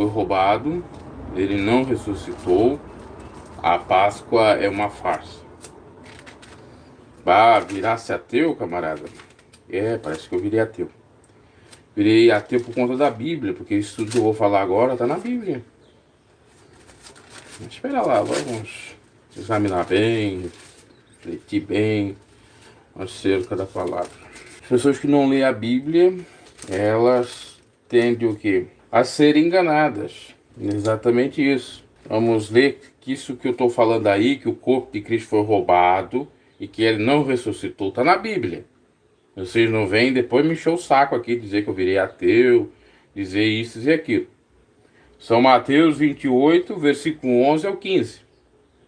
foi roubado, ele não ressuscitou, a Páscoa é uma farsa. Virasse ateu, camarada? Parece que eu virei ateu. Virei ateu por conta da Bíblia, porque isso tudo que eu vou falar agora tá na Bíblia. Espera lá, vamos examinar bem, refletir bem acerca da palavra. As pessoas que não lêem a Bíblia, elas tendem o quê? A serem enganadas. Exatamente isso. Vamos ler que isso que eu estou falando aí, que o corpo de Cristo foi roubado e que ele não ressuscitou, está na Bíblia. Vocês não vêm depois me encher o saco aqui, dizer que eu virei ateu, dizer isso e aquilo. São Mateus 28, versículo 11 ao 15.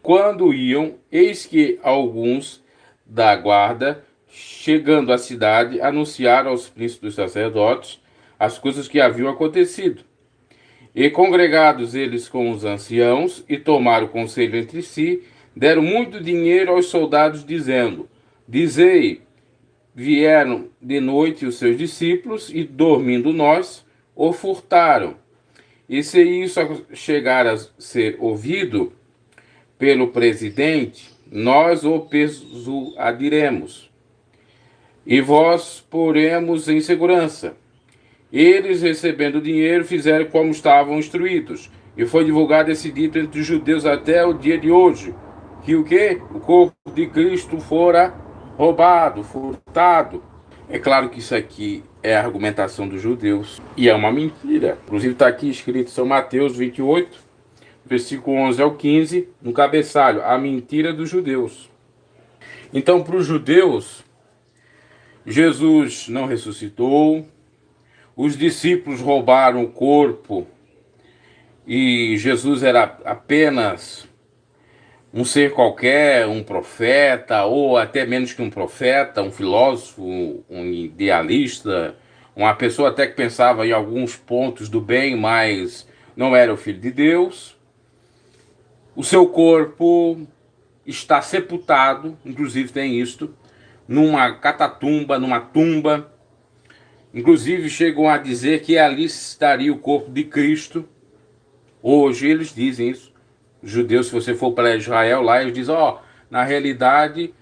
Quando iam, eis que alguns da guarda, chegando à cidade, anunciaram aos príncipes dos sacerdotes as coisas que haviam acontecido. E congregados eles com os anciãos, e tomaram conselho entre si, deram muito dinheiro aos soldados, dizendo: Dizei, vieram de noite os seus discípulos, e dormindo nós, o furtaram. E se isso chegar a ser ouvido pelo presidente, nós o persuadiremos, e vós poremos em segurança. Eles, recebendo o dinheiro, fizeram como estavam instruídos, e foi divulgado esse dito entre os judeus até o dia de hoje, que o quê? O corpo de Cristo fora roubado, furtado. É claro que isso aqui é a argumentação dos judeus, e é uma mentira. Inclusive está aqui escrito São Mateus 28, versículo 11 ao 15, no cabeçalho, a mentira dos judeus. Então, para os judeus, Jesus não ressuscitou, os discípulos roubaram o corpo e Jesus era apenas um ser qualquer, um profeta, ou até menos que um profeta, um filósofo, um idealista, uma pessoa até que pensava em alguns pontos do bem, mas não era o Filho de Deus. O seu corpo está sepultado, inclusive tem isto, numa catatumba, numa tumba. Inclusive chegam a dizer que ali estaria o corpo de Cristo. Hoje eles dizem isso. Os judeus, se você for para Israel, lá eles dizem, na realidade,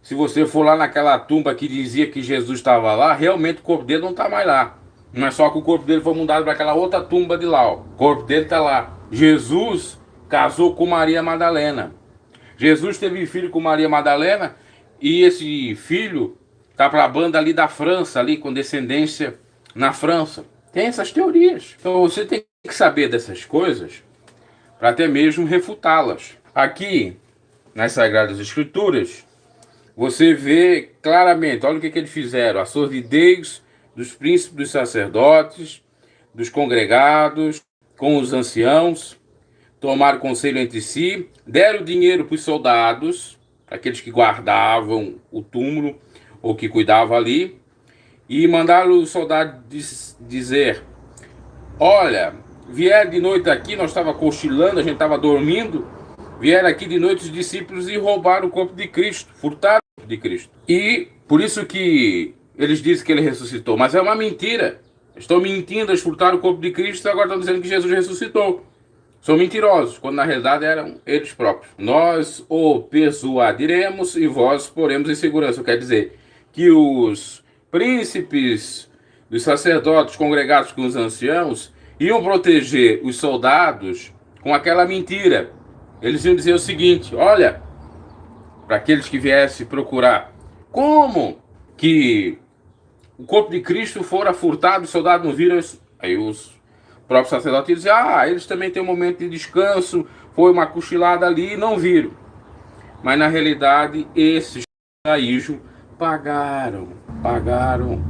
se você for lá naquela tumba que dizia que Jesus estava lá, realmente o corpo dele não está mais lá. Não é só que o corpo dele foi mudado para aquela outra tumba de lá. O corpo dele está lá. Jesus casou com Maria Madalena. Jesus teve filho com Maria Madalena e esse filho tá para a banda ali da França, ali com descendência na França. Tem essas teorias. Então você tem que saber dessas coisas para até mesmo refutá-las. Aqui, nas Sagradas Escrituras, você vê claramente, olha o que eles fizeram, a sordidez dos príncipes dos sacerdotes, dos congregados, com os anciãos, tomaram conselho entre si, deram dinheiro para os soldados, aqueles que guardavam o túmulo, ou que cuidava ali, e mandaram o soldado dizer, olha, vieram de noite aqui, nós estávamos cochilando, a gente estava dormindo, vieram aqui de noite os discípulos e roubaram o corpo de Cristo, furtaram o corpo de Cristo. E por isso que eles dizem que ele ressuscitou, mas é uma mentira. Estão mentindo, eles furtaram o corpo de Cristo e agora estão dizendo que Jesus ressuscitou. São mentirosos, quando na realidade eram eles próprios. Nós o persuadiremos e vós poremos em segurança. Quer dizer, que os príncipes dos sacerdotes congregados com os anciãos iam proteger os soldados com aquela mentira. Eles iam dizer o seguinte, olha, para aqueles que viessem procurar, como que o corpo de Cristo fora furtado, os soldados não viram isso? Aí os próprios sacerdotes diziam, eles também têm um momento de descanso, foi uma cochilada ali e não viram. Mas na realidade, esses Isaías pagaram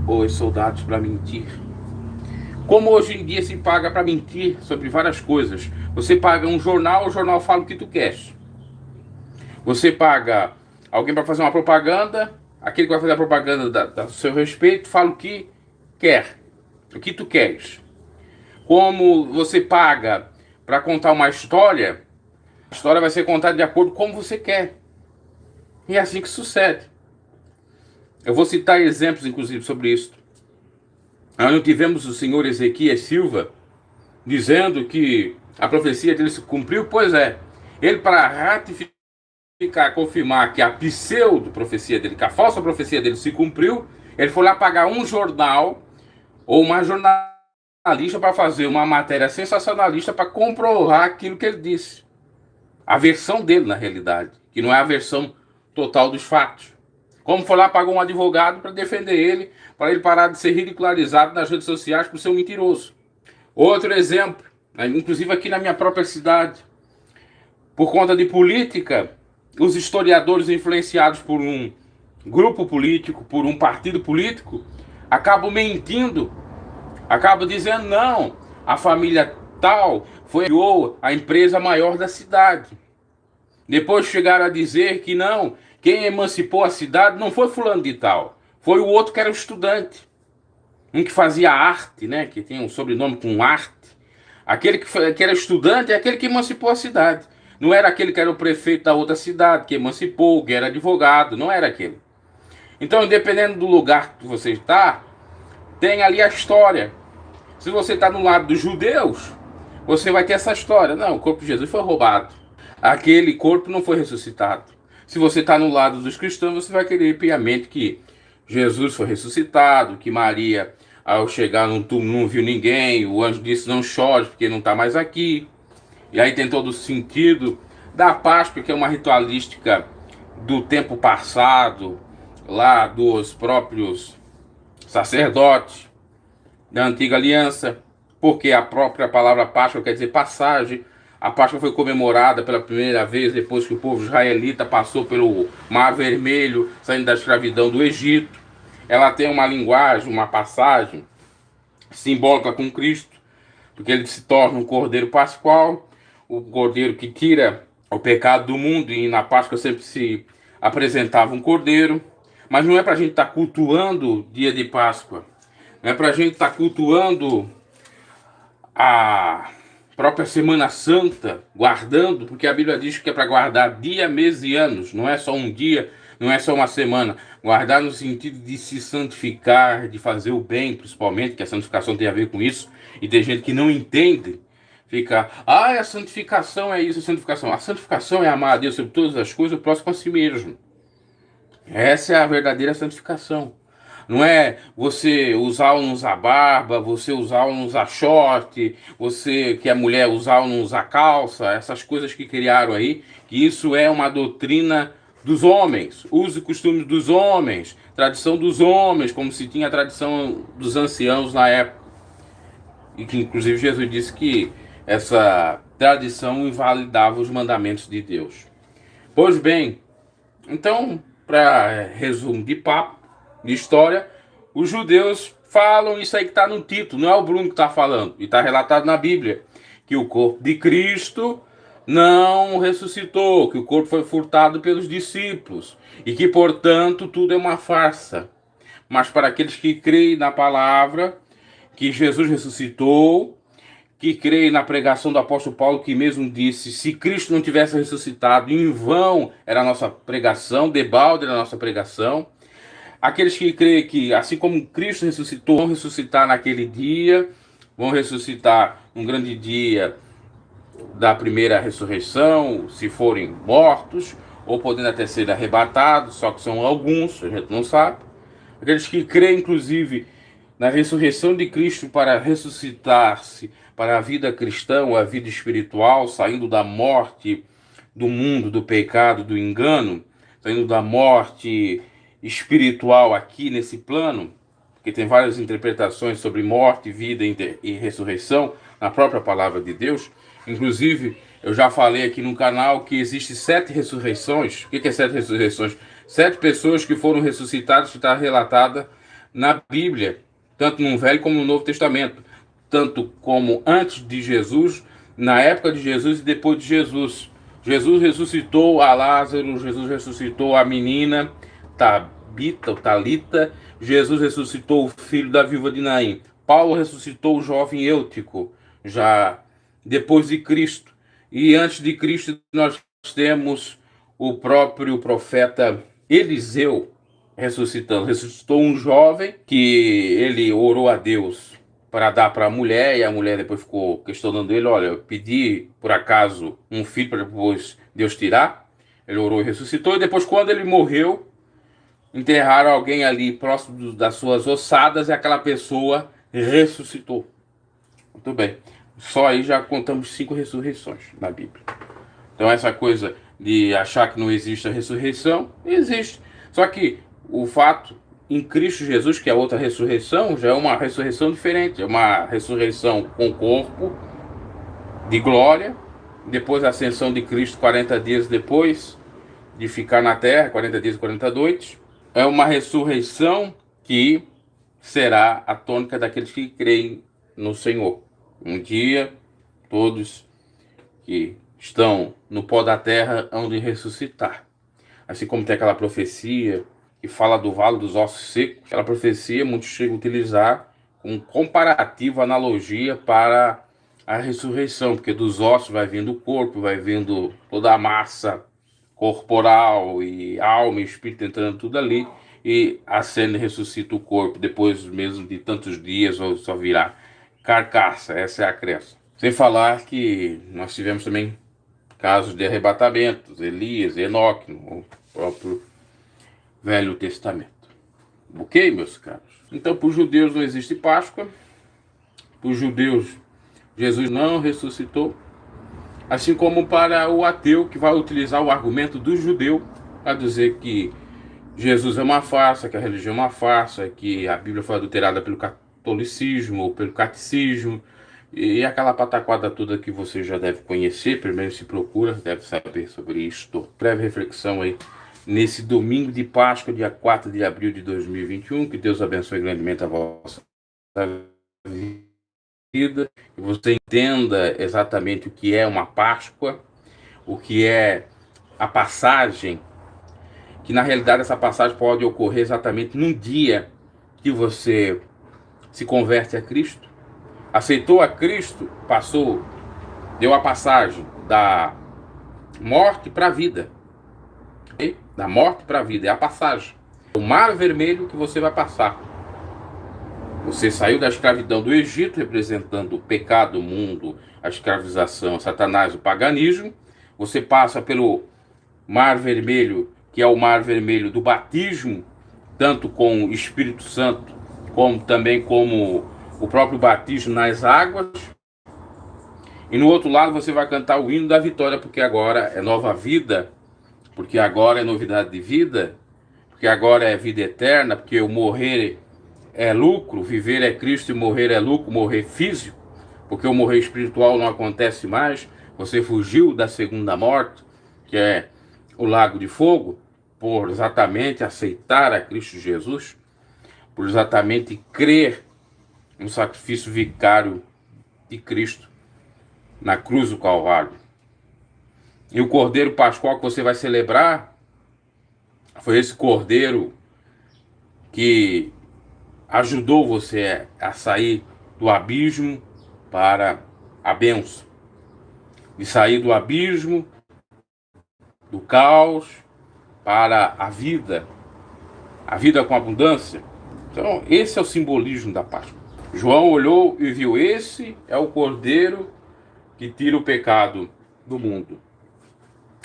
os soldados para mentir. Como hoje em dia se paga para mentir sobre várias coisas. Você paga um jornal, o jornal fala o que tu queres. Você paga alguém para fazer uma propaganda, aquele que vai fazer a propaganda do seu respeito fala o que quer, o que tu queres. Como você paga para contar uma história, a história vai ser contada de acordo com como você quer. E é assim que sucede. Eu vou citar exemplos, inclusive, sobre isso. Nós tivemos o senhor Ezequias Silva, dizendo que a profecia dele se cumpriu. Pois é, ele, para ratificar, confirmar que a pseudo-profecia dele, que a falsa profecia dele se cumpriu, ele foi lá pagar um jornal ou uma jornalista para fazer uma matéria sensacionalista para comprovar aquilo que ele disse. A versão dele, na realidade, que não é a versão total dos fatos. Como foi lá, pagou um advogado para defender ele, para ele parar de ser ridicularizado nas redes sociais por ser um mentiroso. Outro exemplo, inclusive aqui na minha própria cidade, por conta de política, os historiadores influenciados por um grupo político, por um partido político, acabam mentindo, acabam dizendo, não, a família tal foi a empresa maior da cidade. Depois chegaram a dizer que não, quem emancipou a cidade não foi fulano de tal, foi o outro que era o estudante. Um que fazia arte, né, que tem um sobrenome com arte. Aquele que era estudante é aquele que emancipou a cidade. Não era aquele que era o prefeito da outra cidade, que emancipou, que era advogado, não era aquele. Então, dependendo do lugar que você está, tem ali a história. Se você está no lado dos judeus, você vai ter essa história. Não, o corpo de Jesus foi roubado. Aquele corpo não foi ressuscitado. Se você está no lado dos cristãos, você vai querer piamente que Jesus foi ressuscitado, que Maria, ao chegar no túmulo, não viu ninguém, o anjo disse, não chore, porque não está mais aqui. E aí tem todo o sentido da Páscoa, que é uma ritualística do tempo passado, lá dos próprios sacerdotes da antiga aliança, porque a própria palavra Páscoa quer dizer passagem. A Páscoa foi comemorada pela primeira vez depois que o povo israelita passou pelo Mar Vermelho, saindo da escravidão do Egito. Ela tem uma linguagem, uma passagem simbólica com Cristo, porque ele se torna um cordeiro pascual, o cordeiro que tira o pecado do mundo, e na Páscoa sempre se apresentava um cordeiro. Mas não é para a gente estar cultuando o dia de Páscoa, não é para a gente estar cultuando a própria Semana Santa, guardando, porque a Bíblia diz que é para guardar dia, mês e anos, não é só um dia, não é só uma semana. Guardar no sentido de se santificar, de fazer o bem, principalmente, que a santificação tem a ver com isso, e tem gente que não entende, fica, a santificação é isso, a santificação é amar a Deus sobre todas as coisas, o próximo a si mesmo. Essa é a verdadeira santificação. Não é você usar ou não usar barba, você usar ou não usar short, você que é mulher usar ou não usar calça, essas coisas que criaram aí, que isso é uma doutrina dos homens, uso e costumes dos homens, tradição dos homens, como se tinha a tradição dos anciãos na época. E que inclusive Jesus disse que essa tradição invalidava os mandamentos de Deus. Pois bem, então, para resumo de papo, de história, os judeus falam isso aí que está no título, não é o Bruno que está falando, e está relatado na Bíblia, que o corpo de Cristo não ressuscitou, que o corpo foi furtado pelos discípulos, e que, portanto, tudo é uma farsa. Mas para aqueles que creem na palavra, que Jesus ressuscitou, que creem na pregação do apóstolo Paulo, que mesmo disse, se Cristo não tivesse ressuscitado, em vão era a nossa pregação, debalde era a nossa pregação. Aqueles que creem que, assim como Cristo ressuscitou, vão ressuscitar naquele dia, vão ressuscitar num grande dia da primeira ressurreição, se forem mortos, ou podendo até ser arrebatados, só que são alguns, a gente não sabe. Aqueles que creem, inclusive, na ressurreição de Cristo para ressuscitar-se para a vida cristã, a vida espiritual, saindo da morte do mundo, do pecado, do engano, saindo da morte espiritual aqui nesse plano, porque tem várias interpretações sobre morte, vida e ressurreição na própria palavra de Deus. Inclusive, eu já falei aqui no canal que existe 7 ressurreições. O que é 7 ressurreições? 7 pessoas que foram ressuscitadas, que está relatada na Bíblia, tanto no Velho como no Novo Testamento, tanto como antes de Jesus, na época de Jesus e depois de Jesus. Jesus ressuscitou a Lázaro, Jesus ressuscitou a menina Tabita, ou Talita, Jesus ressuscitou o filho da viúva de Naim. Paulo ressuscitou o jovem Eutico, já depois de Cristo. E antes de Cristo nós temos o próprio profeta Eliseu ressuscitando. Ressuscitou um jovem que ele orou a Deus para dar para a mulher, e a mulher depois ficou questionando ele, olha, eu pedi por acaso um filho para depois Deus tirar. Ele orou e ressuscitou, e depois quando ele morreu, enterraram alguém ali próximo das suas ossadas e aquela pessoa ressuscitou. Muito bem. Só aí já contamos 5 ressurreições na Bíblia. Então essa coisa de achar que não existe a ressurreição, existe. Só que o fato em Cristo Jesus, que é outra ressurreição, já é uma ressurreição diferente. É uma ressurreição com corpo de glória, depois a ascensão de Cristo 40 dias depois de ficar na terra, 40 dias e 40 noites. É uma ressurreição que será a tônica daqueles que creem no Senhor. Um dia, todos que estão no pó da terra hão de ressuscitar. Assim como tem aquela profecia que fala do vale dos ossos secos, aquela profecia muitos chegam a utilizar com comparativo, analogia para a ressurreição, porque dos ossos vai vindo o corpo, vai vindo toda a massa corporal e alma e espírito entrando tudo ali, e acende e ressuscita o corpo depois mesmo de tantos dias, ou só virá carcaça. Essa é a crença. Sem falar que nós tivemos também casos de arrebatamentos, Elias, Enoque, no próprio Velho Testamento. Ok, meus caros? Então, para os judeus não existe Páscoa, para os judeus Jesus não ressuscitou, assim como para o ateu que vai utilizar o argumento do judeu para dizer que Jesus é uma farsa, que a religião é uma farsa, que a Bíblia foi adulterada pelo catolicismo ou pelo catecismo, e aquela pataquada toda que você já deve conhecer, primeiro se procura, deve saber sobre isto. Breve reflexão aí nesse domingo de Páscoa, dia 4 de abril de 2021, que Deus abençoe grandemente a vossa vida, que você entenda exatamente o que é uma Páscoa, o que é a passagem, que na realidade essa passagem pode ocorrer exatamente num dia que você se converte a Cristo, aceitou a Cristo, passou, deu a passagem da morte para a vida, okay? Da morte para a vida, é a passagem. O mar vermelho que você vai passar. Você saiu da escravidão do Egito, representando o pecado, o mundo, a escravização, Satanás, o paganismo. Você passa pelo mar vermelho, que é o mar vermelho do batismo, tanto com o Espírito Santo, como também como o próprio batismo nas águas. E no outro lado você vai cantar o hino da vitória, porque agora é nova vida, porque agora é novidade de vida, porque agora é vida eterna, porque o morrer é lucro, viver é Cristo e morrer é lucro, morrer físico, porque o morrer espiritual não acontece mais. Você fugiu da segunda morte, que é o lago de fogo, por exatamente aceitar a Cristo Jesus, por exatamente crer no sacrifício vicário de Cristo na cruz do Calvário. E o Cordeiro Pascual que você vai celebrar foi esse Cordeiro que ajudou você a sair do abismo para a bênção, de sair do abismo, do caos, para a vida com abundância. Então, esse é o simbolismo da Páscoa. João olhou e viu: esse é o Cordeiro que tira o pecado do mundo.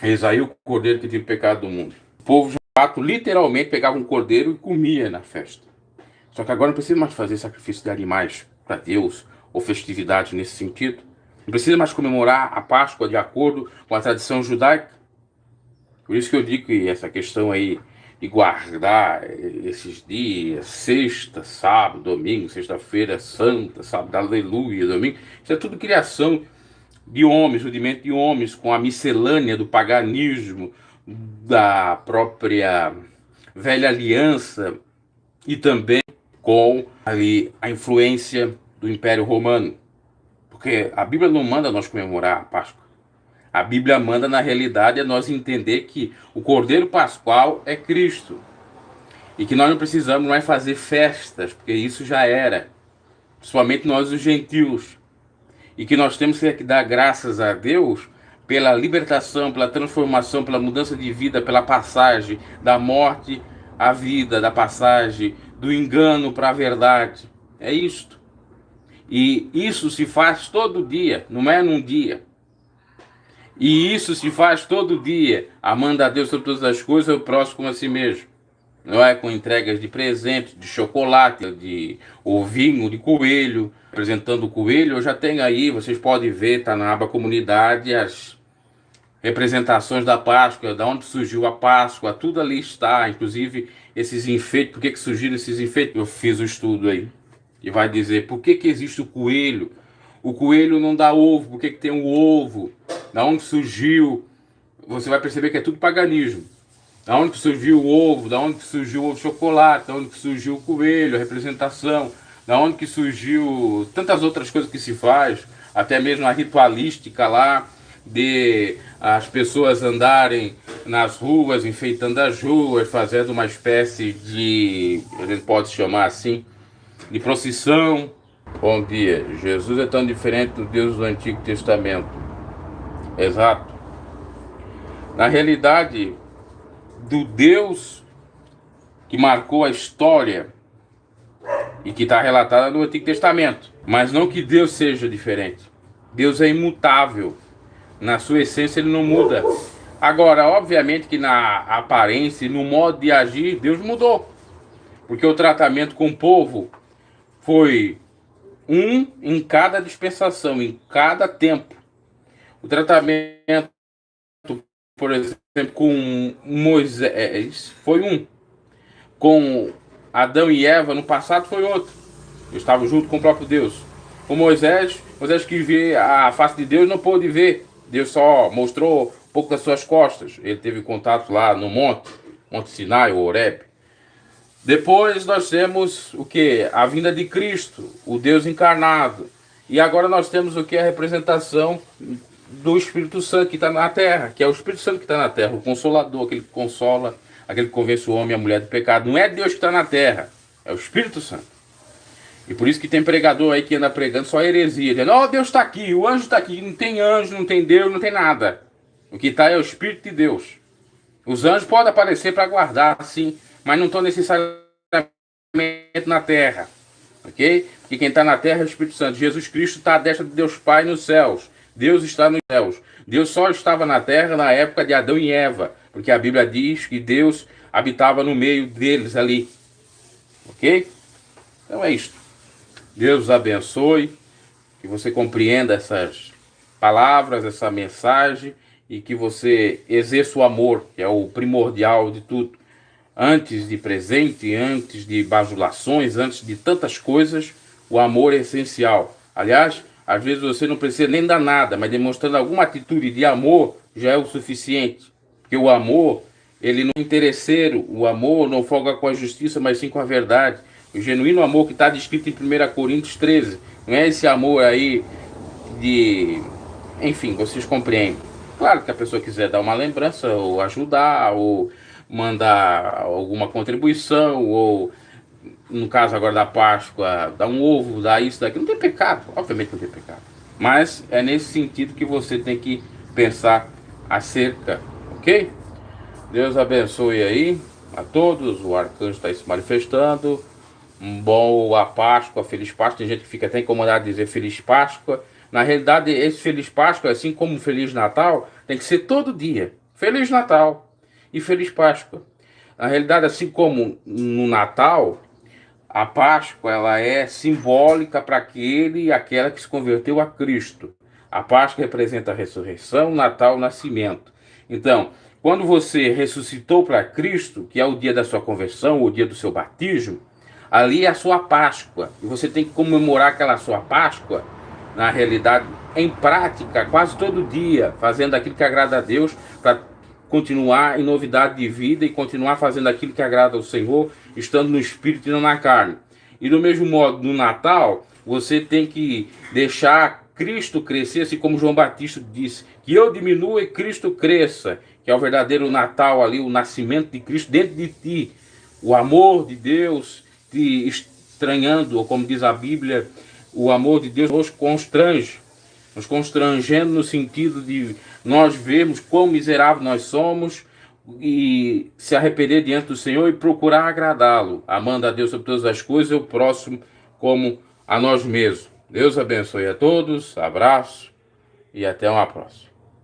Eis aí o Cordeiro que tira o pecado do mundo. O povo, de fato, literalmente pegava um cordeiro e comia na festa. Só que agora não precisa mais fazer sacrifício de animais para Deus, ou festividade nesse sentido. Não precisa mais comemorar a Páscoa de acordo com a tradição judaica. Por isso que eu digo que essa questão aí de guardar esses dias, sexta, sábado, domingo, sexta-feira santa, sábado, aleluia, domingo, isso é tudo criação de homens, rudimento de homens, com a miscelânea do paganismo, da própria velha aliança, e também com ali a influência do Império Romano. Porque a Bíblia não manda nós comemorar a Páscoa. A Bíblia manda, na realidade, é nós entender que o Cordeiro Pascual é Cristo. E que nós não precisamos mais fazer festas, porque isso já era. Principalmente nós, os gentios. E que nós temos que dar graças a Deus pela libertação, pela transformação, pela mudança de vida, pela passagem da morte à vida, da passagem do engano para a verdade. É isto. E isso se faz todo dia, não é num dia. E isso se faz todo dia, amando a Deus sobre todas as coisas, o próximo como a si mesmo. Não é com entregas de presentes, de chocolate, de ovinho, de coelho. Apresentando o coelho, eu já tenho aí, vocês podem ver, está na aba comunidade, as representações da Páscoa, da onde surgiu a Páscoa, tudo ali está, inclusive esses enfeites, por que surgiram esses enfeites? Eu fiz o estudo aí, e vai dizer por que existe o coelho. O coelho não dá ovo, por que tem um ovo? Da onde surgiu? Você vai perceber que é tudo paganismo. Da onde que surgiu o ovo, da onde que surgiu o ovo de chocolate, da onde que surgiu o coelho, a representação, da onde que surgiu tantas outras coisas que se faz, até mesmo a ritualística lá, de as pessoas andarem nas ruas, enfeitando as ruas, fazendo uma espécie de, a gente pode chamar assim, de procissão. Bom dia. Jesus é tão diferente do Deus do Antigo Testamento. Exato. Na realidade, do Deus que marcou a história e que está relatada no Antigo Testamento. Mas não que Deus seja diferente. Deus é imutável. Na sua essência ele não muda. Agora, obviamente que na aparência e no modo de agir, Deus mudou. Porque o tratamento com o povo foi um em cada dispensação, em cada tempo. O tratamento, por exemplo, com Moisés foi um. Com Adão e Eva no passado foi outro. Eles estavam junto com o próprio Deus. Com Moisés que vê a face de Deus não pôde ver. Deus só mostrou um pouco das suas costas. Ele teve contato lá no Monte Sinai, ou Horebe. Depois nós temos o que? A vinda de Cristo, o Deus encarnado. E agora nós temos o que? A representação do Espírito Santo que está na terra, que é o Espírito Santo que está na terra, o Consolador, aquele que consola, aquele que convence o homem e a mulher do pecado. Não é Deus que está na terra, é o Espírito Santo. E por isso que tem pregador aí que anda pregando só heresia, dizendo, ó, Deus está aqui, o anjo está aqui. Não tem anjo, não tem Deus, não tem nada. O que está é o Espírito de Deus. Os anjos podem aparecer para guardar, sim, mas não estão necessariamente na terra, ok? Porque quem está na terra é o Espírito Santo. Jesus Cristo está à destra de Deus Pai nos céus. Deus está nos céus. Deus só estava na terra na época de Adão e Eva, porque a Bíblia diz que Deus habitava no meio deles ali, ok? Então é isto. Deus os abençoe, que você compreenda essas palavras, essa mensagem, e que você exerça o amor, que é o primordial de tudo. Antes de presente, antes de bajulações, antes de tantas coisas, o amor é essencial. Aliás, às vezes você não precisa nem dar nada, mas demonstrando alguma atitude de amor já é o suficiente. Porque o amor, ele não é interesseiro, o amor não folga com a justiça, mas sim com a verdade. O genuíno amor que está descrito em 1 Coríntios 13, não é esse amor aí de... Enfim, vocês compreendem. Claro que a pessoa quiser dar uma lembrança, ou ajudar, ou mandar alguma contribuição, ou no caso agora da Páscoa, dar um ovo, dar isso, daqui, não tem pecado, obviamente não tem pecado. Mas é nesse sentido que você tem que pensar acerca, ok? Deus abençoe aí a todos, o arcanjo está aí se manifestando. Um bom a Páscoa, Feliz Páscoa. Tem gente que fica até incomodado de dizer Feliz Páscoa. Na realidade, esse Feliz Páscoa, assim como Feliz Natal, tem que ser todo dia. Feliz Natal e Feliz Páscoa. Na realidade, assim como no Natal, a Páscoa ela é simbólica para aquele e aquela que se converteu a Cristo. A Páscoa representa a ressurreição, o Natal, o nascimento. Então, quando você ressuscitou para Cristo, que é o dia da sua conversão, o dia do seu batismo, ali é a sua Páscoa. E você tem que comemorar aquela sua Páscoa, na realidade, em prática, quase todo dia, fazendo aquilo que agrada a Deus, para continuar em novidade de vida e continuar fazendo aquilo que agrada ao Senhor, estando no Espírito e não na carne. E do mesmo modo, no Natal, você tem que deixar Cristo crescer, assim como João Batista disse, que eu diminua e Cristo cresça, que é o verdadeiro Natal ali, o nascimento de Cristo dentro de ti, o amor de Deus te estranhando, ou como diz a Bíblia, o amor de Deus nos constrangendo no sentido de nós vermos quão miserável nós somos e se arrepender diante do Senhor e procurar agradá-lo, amando a Deus sobre todas as coisas e o próximo como a nós mesmos. Deus abençoe a todos, abraço e até uma próxima.